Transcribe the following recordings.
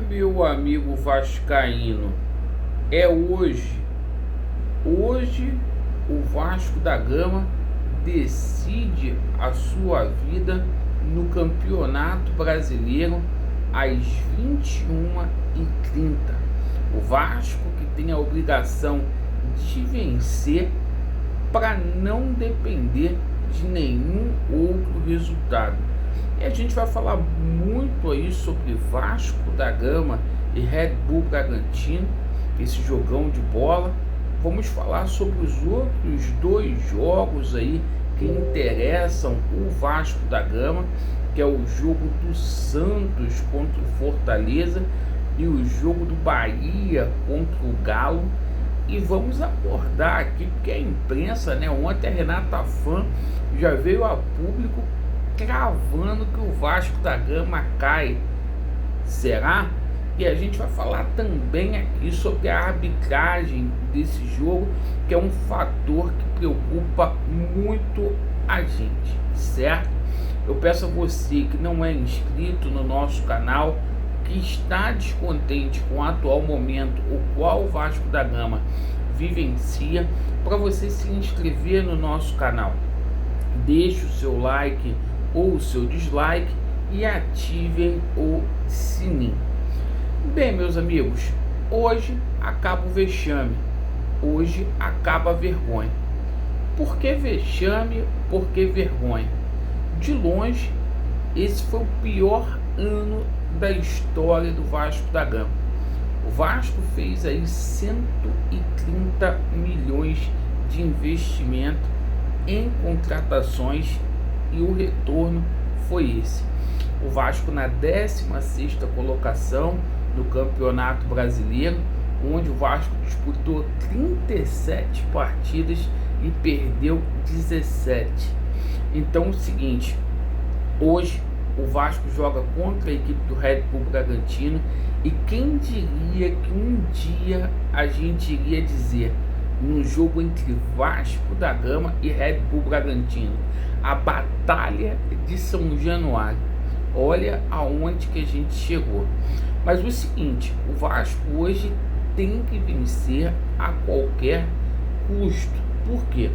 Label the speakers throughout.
Speaker 1: Meu amigo vascaíno, é hoje. Hoje o Vasco da Gama decide a sua vida no Campeonato Brasileiro às 21h30. O Vasco que tem a obrigação de vencer para não depender de nenhum outro resultado. E a gente vai falar muito aí sobre Vasco da Gama e Red Bull Bragantino, esse jogão de bola. Vamos falar sobre os outros dois jogos aí que interessam o Vasco da Gama, que é o jogo do Santos contra o Fortaleza e o jogo do Bahia contra o Galo. E vamos abordar aqui, porque a imprensa, ontem a Renata Fã já veio a público cravando que o Vasco da Gama cai. Será? E a gente vai falar também aqui sobre a arbitragem desse jogo, que é um fator que preocupa muito a gente, certo? Eu peço a você que não é inscrito no nosso canal, que está descontente com o atual momento o qual o Vasco da Gama vivencia, para você se inscrever no nosso canal. Deixe o seu like ou o seu dislike e ativem o sininho. Bem, meus amigos, hoje acaba o vexame, hoje acaba a vergonha. Por que vexame? Por que vergonha? De longe, esse foi o pior ano da história do Vasco da Gama. O Vasco fez aí 130 milhões de investimento em contratações e o retorno foi esse. O Vasco na 16ª colocação no Campeonato Brasileiro, onde o Vasco disputou 37 partidas e perdeu 17. Então é o seguinte, hoje o Vasco joga contra a equipe do Red Bull Bragantino, e quem diria que um dia a gente iria dizer, num jogo entre Vasco da Gama e Red Bull Bragantino, a batalha de São Januário. Olha aonde que a gente chegou. Mas o seguinte, o Vasco hoje tem que vencer a qualquer custo. Por quê?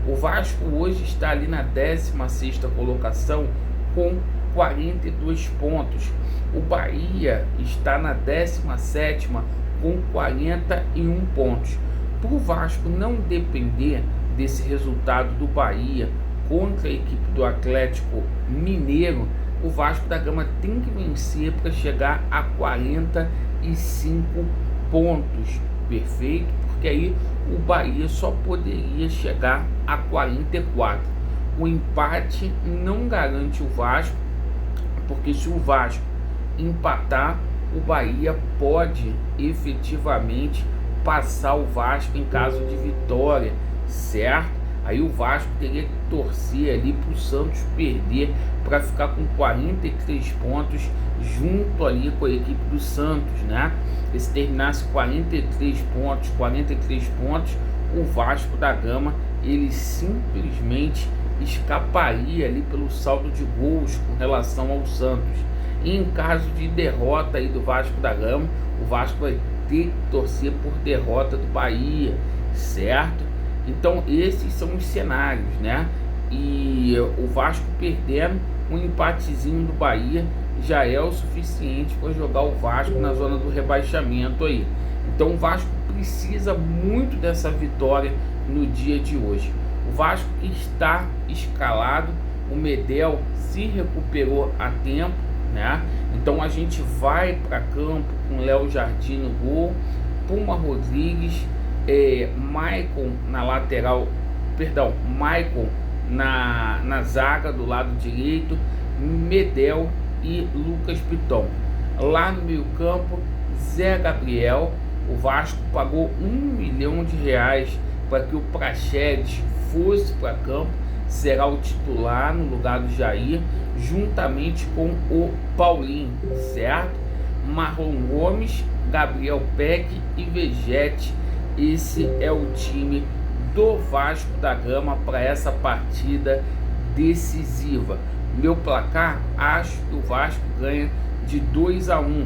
Speaker 1: O Vasco hoje está ali na 16ª colocação com 42 pontos. O Bahia está na 17ª com 41 pontos. Para o Vasco não depender desse resultado do Bahia contra a equipe do Atlético Mineiro, o Vasco da Gama tem que vencer para chegar a 45 pontos. Perfeito? Porque aí o Bahia só poderia chegar a 44. O empate não garante o Vasco, porque se o Vasco empatar, o Bahia pode efetivamente passar o Vasco em caso de vitória, certo? Aí o Vasco teria que torcer ali para o Santos perder para ficar com 43 pontos junto ali com a equipe do Santos, né? E se terminasse 43 pontos, o Vasco da Gama ele simplesmente escaparia ali pelo saldo de gols com relação ao Santos. E em caso de derrota aí do Vasco da Gama, o Vasco vai ter que torcer por derrota do Bahia, certo? Então esses são os cenários, né? E o Vasco perdendo, um empatezinho do Bahia já é o suficiente para jogar o Vasco na zona do rebaixamento aí. Então o Vasco precisa muito dessa vitória no dia de hoje. O Vasco está escalado, o Medel se recuperou a tempo, né? Então a gente vai para campo com Léo Jardim no gol, Puma Rodrigues, Maicon na lateral, Maicon na zaga do lado direito, Medel e Lucas Piton. Lá no meio campo, Zé Gabriel. O Vasco pagou R$1 milhão para que o Praxedes fosse para campo, será o titular no lugar do Jair, juntamente com o Paulinho, certo? Marlon Gomes, Gabriel Peck e Vegete. Esse é o time do Vasco da Gama para essa partida decisiva. Meu placar, acho que o Vasco ganha de 2-1.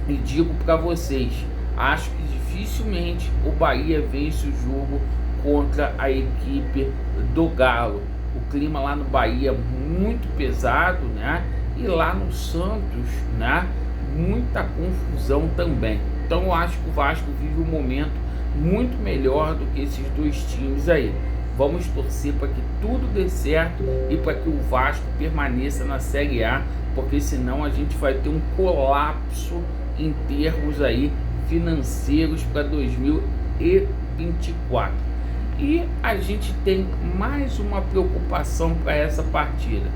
Speaker 1: E digo para vocês, acho que dificilmente o Bahia vence o jogo contra a equipe do Galo. O clima lá no Bahia muito pesado, né? E lá no Santos, né? Muita confusão também. Então eu acho que o Vasco vive um momento muito melhor do que esses dois times aí. Vamos torcer para que tudo dê certo e para que o Vasco permaneça na Série A, porque senão a gente vai ter um colapso em termos aí financeiros para 2024. E a gente tem mais uma preocupação para essa partida.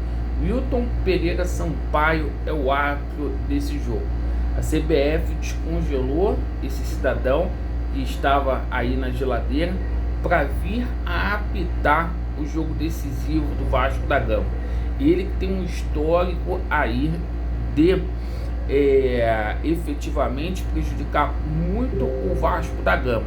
Speaker 1: Wilton Pereira Sampaio é o árbitro desse jogo. A CBF descongelou esse cidadão que estava aí na geladeira para vir a apitar o jogo decisivo do Vasco da Gama. Ele tem um histórico aí de efetivamente prejudicar muito o Vasco da Gama.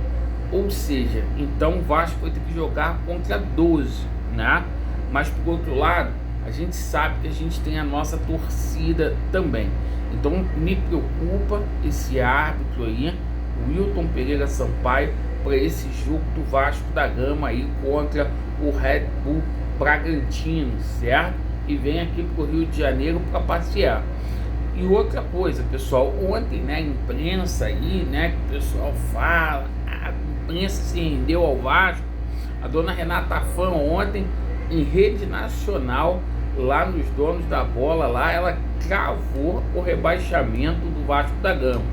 Speaker 1: Ou seja, então o Vasco vai ter que jogar contra 12, né? Mas por outro lado, a gente sabe que a gente tem a nossa torcida também. Então me preocupa esse árbitro aí, o Wilton Pereira Sampaio, para esse jogo do Vasco da Gama aí contra o Red Bull Bragantino, certo? E vem aqui para o Rio de Janeiro para passear. E outra coisa, pessoal, ontem, né, a imprensa aí, né, que o pessoal fala, a imprensa se rendeu ao Vasco. A dona Renata Fã ontem, em rede nacional, lá nos donos da bola, lá ela cravou o rebaixamento do Vasco da Gama,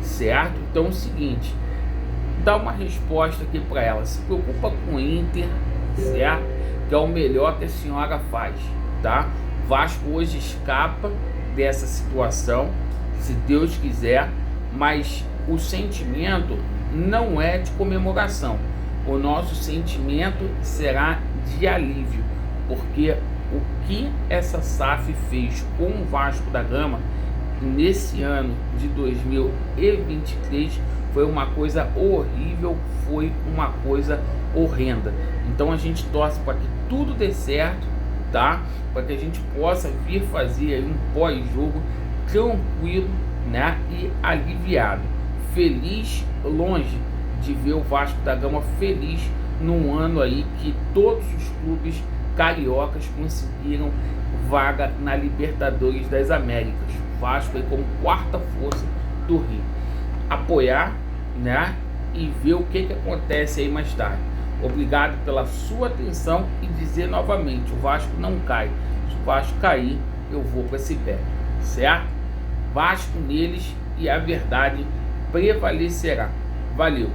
Speaker 1: certo? Então é o seguinte, dá uma resposta aqui para ela, se preocupa com o Inter, certo? Que é o melhor que a senhora faz, tá? O Vasco hoje escapa dessa situação, se Deus quiser, mas o sentimento não é de comemoração. O nosso sentimento será de alívio, porque o que essa SAF fez com o Vasco da Gama nesse ano de 2023 foi uma coisa horrível, foi uma coisa horrenda. Então a gente torce para que tudo dê certo, tá? Para que a gente possa vir fazer aí um pós-jogo tranquilo, né? E aliviado. Feliz, longe de ver o Vasco da Gama feliz num ano aí que todos os clubes cariocas conseguiram vaga na Libertadores das Américas. O Vasco aí como quarta força do Rio. Apoiar, né? E ver o que acontece aí mais tarde. Obrigado pela sua atenção e dizer novamente, o Vasco não cai. Se o Vasco cair, eu vou para esse pé, certo? Vasco neles e a verdade prevalecerá. Valeu!